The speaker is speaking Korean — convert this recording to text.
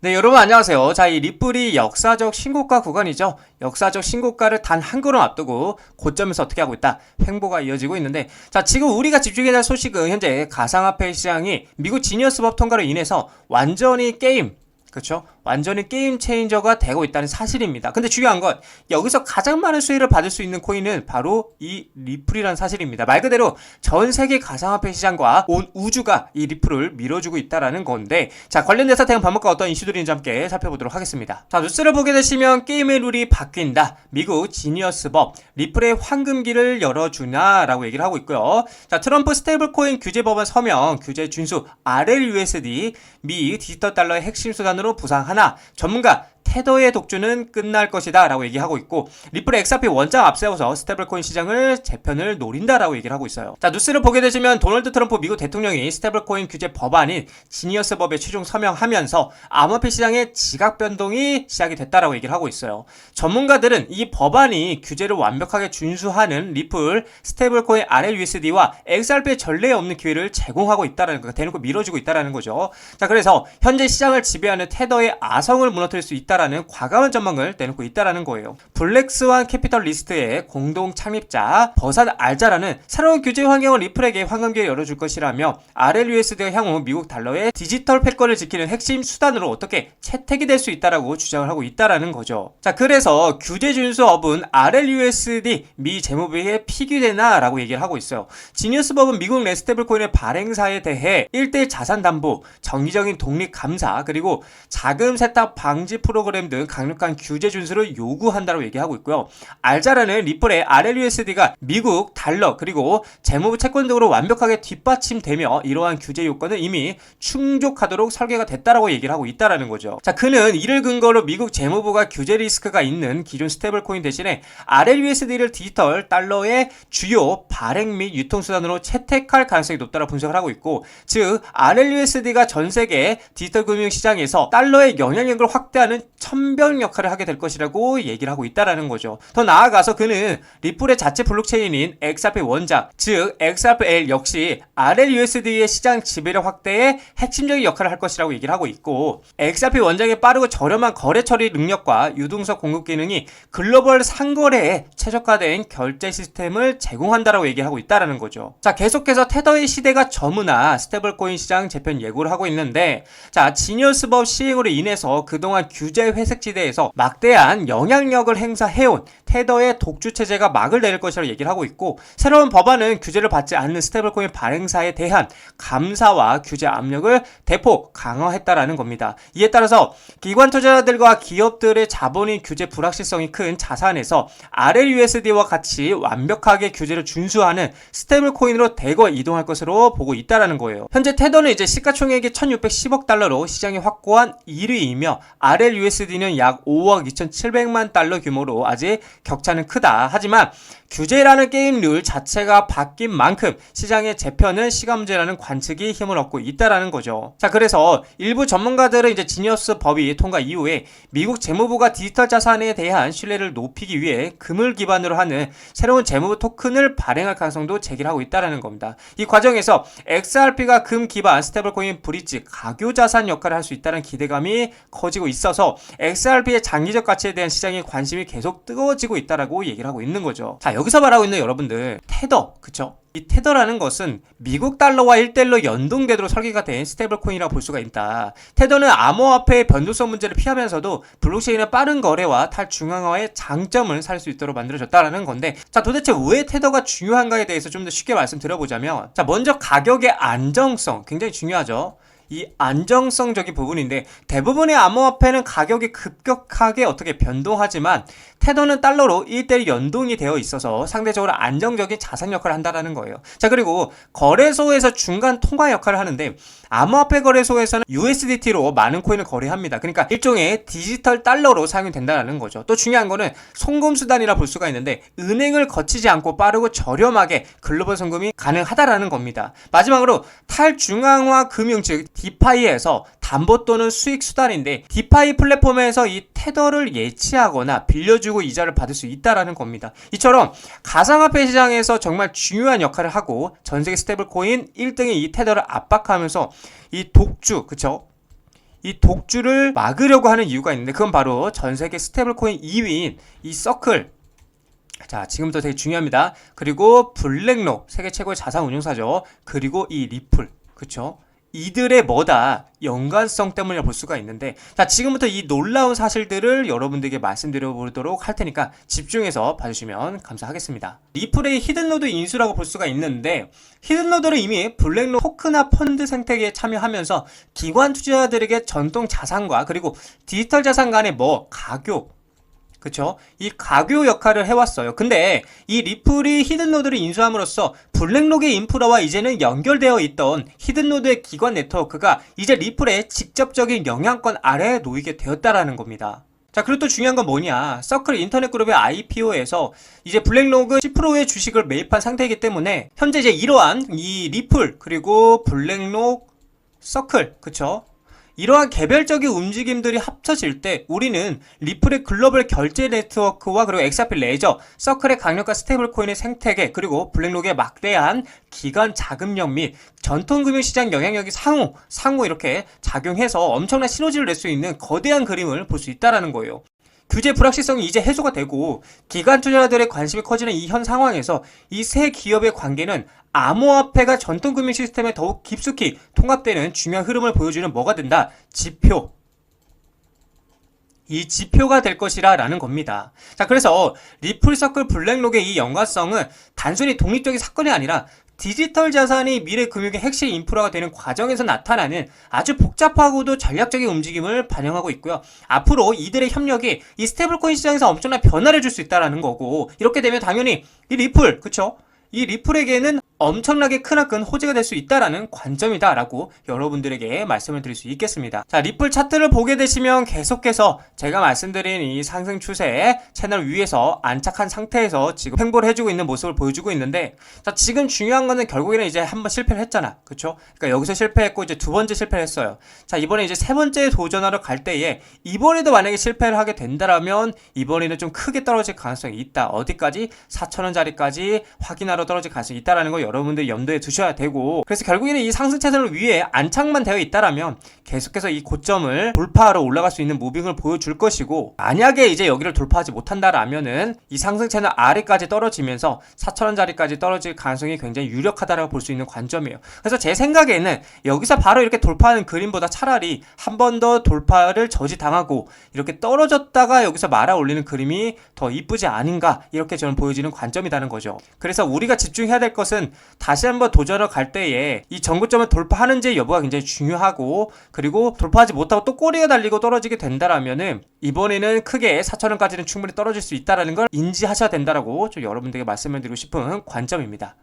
네, 여러분 안녕하세요. 자, 이 리플이 역사적 신고가 구간이죠. 역사적 신고가를 단 한 걸음 앞두고 고점에서 어떻게 하고 있다? 횡보가 이어지고 있는데, 자, 지금 우리가 집중해야 할 소식은 현재 가상화폐 시장이 미국 지니어스법 통과로 인해서 완전히 그렇죠? 완전히 게임 체인저가 되고 있다는 사실입니다. 근데 중요한 건 여기서 가장 많은 수혜를 받을 수 있는 코인은 바로 이 리플이라는 사실입니다. 말 그대로 전 세계 가상화폐 시장과 온 우주가 이 리플을 밀어주고 있다라는 건데, 자, 관련돼서 대응 방법과 어떤 이슈들인지 함께 살펴보도록 하겠습니다. 자, 뉴스를 보게 되시면 게임의 룰이 바뀐다. 미국 지니어스법 리플의 황금기를 열어주나라고 얘기를 하고 있고요. 자, 트럼프 스테이블코인 규제 법안 서명 규제 준수 RLUSD 미 디지털 달러의 핵심 수단으로 부상하나 전문가 테더의 독주는 끝날 것이다 라고 얘기하고 있고, 리플의 XRP 원장 앞세워서 스테이블코인 시장을 재편을 노린다라고 얘기를 하고 있어요. 자, 뉴스를 보게 되시면 도널드 트럼프 미국 대통령이 스테이블코인 규제 법안인 지니어스법에 최종 서명하면서 암호화폐 시장의 지각 변동이 시작이 됐다라고 얘기를 하고 있어요. 전문가들은 이 법안이 규제를 완벽하게 준수하는 리플, 스테이블코인 RLUSD와 XRP의 전례에 없는 기회를 제공하고 있다라는 거, 대놓고 밀어주고 있다라는 거죠. 자, 그래서 현재 시장을 지배하는 테더의 아성을 무너뜨릴 수 있다라는 과감한 전망을 내놓고 있다라는 거예요. 블랙스완 캐피털 리스트의 공동 창립자 버삿 알자라는 새로운 규제 환경을 리플에게 황금기를 열어줄 것이라며 RLUSD가 향후 미국 달러의 디지털 패권을 지키는 핵심 수단으로 어떻게 채택이 될 수 있다라고 주장을 하고 있다라는 거죠. 자, 그래서 규제 준수업은 RLUSD 미 재무부에 피규되나라고 얘기를 하고 있어요. 지니어스법은 미국 내 스테이블코인의 발행사에 대해 1대1 자산 담보, 정기적인 독립 감사, 그리고 자금 세탁 방지 프로그램 등 강력한 규제 준수를 요구한다고 얘기하고 있고요. 알자라는 리플의 RLUSD가 미국 달러 그리고 재무부 채권 등으로 완벽하게 뒷받침되며 이러한 규제 요건은 이미 충족하도록 설계가 됐다라고 얘기를 하고 있다라는 거죠. 자, 그는 이를 근거로 미국 재무부가 규제 리스크가 있는 기존 스테이블코인 대신에 RLUSD를 디지털 달러의 주요 발행 및 유통 수단으로 채택할 가능성이 높다고 분석을 하고 있고, 즉 RLUSD가 전 세계 디지털 금융 시장에서 달러의 영향력을 확대하는 천변 역할을 하게 될 것이라고 얘기를 하고 있다라는 거죠. 더 나아가서 그는 리플의 자체 블록체인인 XRP 원작, 즉 XRPL 역시 RLUSD의 시장 지배력 확대에 핵심적인 역할을 할 것이라고 얘기를 하고 있고, XRP 원작의 빠르고 저렴한 거래 처리 능력과 유동성 공급 기능이 글로벌 상거래에 최적화된 결제 시스템을 제공한다라고 얘기하고 있다라는 거죠. 자, 계속해서 테더의 시대가 저무나 스테이블코인 시장 재편 예고를 하고 있는데, 자, 지니어스법 시행으로 인해서 그동안 규제 회색지대에서 막대한 영향력을 행사해온 테더의 독주 체제가 막을 내릴 것이라고 얘기를 하고 있고, 새로운 법안은 규제를 받지 않는 스테이블코인 발행사에 대한 감사와 규제 압력을 대폭 강화했다라는 겁니다. 이에 따라서 기관 투자자들과 기업들의 자본인 규제 불확실성이 큰 자산에서 RLUSD와 같이 완벽하게 규제를 준수하는 스테이블코인으로 대거 이동할 것으로 보고 있다라는 거예요. 현재 테더는 이제 시가총액이 1610억 달러로 시장이 확고한 1위이며 RLUSD는 약 5억 2700만 달러 규모로 아직 격차는 크다. 하지만 규제라는 게임 룰 자체가 바뀐 만큼 시장의 재편은 시간 문제라는 관측이 힘을 얻고 있다라는 거죠. 자, 그래서 일부 전문가들은 이제 지니어스 법이 통과 이후에 미국 재무부가 디지털 자산에 대한 신뢰를 높이기 위해 금을 기반으로 하는 새로운 재무부 토큰을 발행할 가능성도 제기를 하고 있다라는 겁니다. 이 과정에서 XRP가 금 기반 스테이블코인 브릿지 가교 자산 역할을 할 수 있다는 기대감이 커지고 있어서 XRP의 장기적 가치에 대한 시장의 관심이 계속 뜨거워지고 있다라고 얘기를 하고 있는 거죠. 자, 여기서 말하고 있는 여러분들, 테더, 그쵸? 이 테더라는 것은 미국 달러와 1대1로 연동되도록 설계가 된 스테이블코인이라고 볼 수가 있다. 테더는 암호화폐의 변동성 문제를 피하면서도 블록체인의 빠른 거래와 탈중앙화의 장점을 살 수 있도록 만들어졌다라는 건데, 자, 도대체 왜 테더가 중요한가에 대해서 좀 더 쉽게 말씀드려보자면, 자, 먼저 가격의 안정성 굉장히 중요하죠. 이 안정성적인 부분인데, 대부분의 암호화폐는 가격이 급격하게 어떻게 변동하지만 테더는 달러로 1대1 연동이 되어 있어서 상대적으로 안정적인 자산 역할을 한다는 거예요. 자, 그리고 거래소에서 중간 통화 역할을 하는데, 암호화폐 거래소에서는 USDT로 많은 코인을 거래합니다. 그러니까 일종의 디지털 달러로 사용이 된다는 거죠. 또 중요한 거는 송금 수단이라 볼 수가 있는데, 은행을 거치지 않고 빠르고 저렴하게 글로벌 송금이 가능하다라는 겁니다. 마지막으로 탈중앙화 금융, 즉 디파이에서 담보 또는 수익 수단인데, 디파이 플랫폼에서 이 테더를 예치하거나 빌려주고 이자를 받을 수 있다라는 겁니다. 이처럼 가상화폐 시장에서 정말 중요한 역할을 하고 전세계 스테이블코인 1등의 이 테더를 압박하면서 이 독주, 그쵸? 이 독주를 막으려고 하는 이유가 있는데, 그건 바로 전세계 스테이블 코인 2위인 이 서클. 자, 지금부터 되게 중요합니다. 그리고 블랙록, 세계 최고의 자산 운용사죠. 그리고 이 리플, 그쵸? 이들의 뭐다 연관성 때문이라 볼 수가 있는데, 자, 지금부터 이 놀라운 사실들을 여러분들에게 말씀드려 보도록 할 테니까 집중해서 봐주시면 감사하겠습니다. 리플의 히든노드 인수라고 볼 수가 있는데, 히든노드는 이미 블랙록 토크나 펀드 생태계에 참여하면서 기관 투자자들에게 전통 자산과 그리고 디지털 자산 간의 가교, 그쵸? 이 가교 역할을 해왔어요. 근데 이 리플이 히든노드를 인수함으로써 블랙록의 인프라와 이제는 연결되어 있던 히든노드의 기관 네트워크가 이제 리플의 직접적인 영향권 아래에 놓이게 되었다라는 겁니다. 자, 그리고 또 중요한 건 뭐냐? 서클 인터넷 그룹의 IPO에서 이제 블랙록은 10%의 주식을 매입한 상태이기 때문에 현재 이제 이러한 이 리플 그리고 블랙록 서클, 그쵸? 이러한 개별적인 움직임들이 합쳐질 때 우리는 리플의 글로벌 결제 네트워크와 그리고 엑스아피 레저, 서클의 강력한 스테이블 코인의 생태계, 그리고 블랙록의 막대한 기관 자금력 및 전통금융시장 영향력이 상호 이렇게 작용해서 엄청난 시너지를 낼 수 있는 거대한 그림을 볼 수 있다는 거예요. 규제 불확실성이 이제 해소가 되고 기관 투자자들의 관심이 커지는 이 현 상황에서 이 세 기업의 관계는 암호화폐가 전통금융 시스템에 더욱 깊숙이 통합되는 중요한 흐름을 보여주는 뭐가 된다? 지표. 이 지표가 될 것이라 라는 겁니다. 자, 그래서 리플서클 블랙록의 이 연관성은 단순히 독립적인 사건이 아니라 디지털 자산이 미래 금융의 핵심 인프라가 되는 과정에서 나타나는 아주 복잡하고도 전략적인 움직임을 반영하고 있고요. 앞으로 이들의 협력이 이 스테이블코인 시장에서 엄청난 변화를 줄 수 있다는 거고, 이렇게 되면 당연히 이 리플, 그쵸? 이 리플에게는 엄청나게 크나큰 호재가 될 수 있다라는 관점이다 라고 여러분들에게 말씀을 드릴 수 있겠습니다. 자, 리플 차트를 보게 되시면 계속해서 제가 말씀드린 이 상승 추세에 채널 위에서 안착한 상태에서 지금 횡보를 해주고 있는 모습을 보여주고 있는데, 자, 지금 중요한 거는 결국에는 이제 한번 실패를 했잖아, 그쵸? 그러니까 여기서 실패했고 이제 두 번째 실패를 했어요. 자, 이번에 이제 세 번째 도전하러 갈 때에 이번에도 만약에 실패를 하게 된다라면 이번에는 좀 크게 떨어질 가능성이 있다. 어디까지? 4,000원짜리까지 확인하러 떨어질 가능성이 있다라는 거 여러분들 염두에 두셔야 되고, 그래서 결국에는 이 상승 차선을 위에 안착만 되어 있다라면 계속해서 이 고점을 돌파하러 올라갈 수 있는 무빙을 보여줄 것이고, 만약에 이제 여기를 돌파하지 못한다라면은 이 상승 채널 아래까지 떨어지면서 4,000원짜리까지 떨어질 가능성이 굉장히 유력하다라고 볼 수 있는 관점이에요. 그래서 제 생각에는 여기서 바로 이렇게 돌파하는 그림보다 차라리 한 번 더 돌파를 저지당하고 이렇게 떨어졌다가 여기서 말아 올리는 그림이 더 이쁘지 않은가, 이렇게 저는 보여지는 관점이라는 거죠. 그래서 우리가 집중해야 될 것은 다시 한번 도전을 갈 때에 이 전고점을 돌파하는지 여부가 굉장히 중요하고, 그리고 돌파하지 못하고 또 꼬리가 달리고 떨어지게 된다라면은 이번에는 크게 4,000원까지는 충분히 떨어질 수 있다라는 걸 인지하셔야 된다라고 좀 여러분들에게 말씀을 드리고 싶은 관점입니다.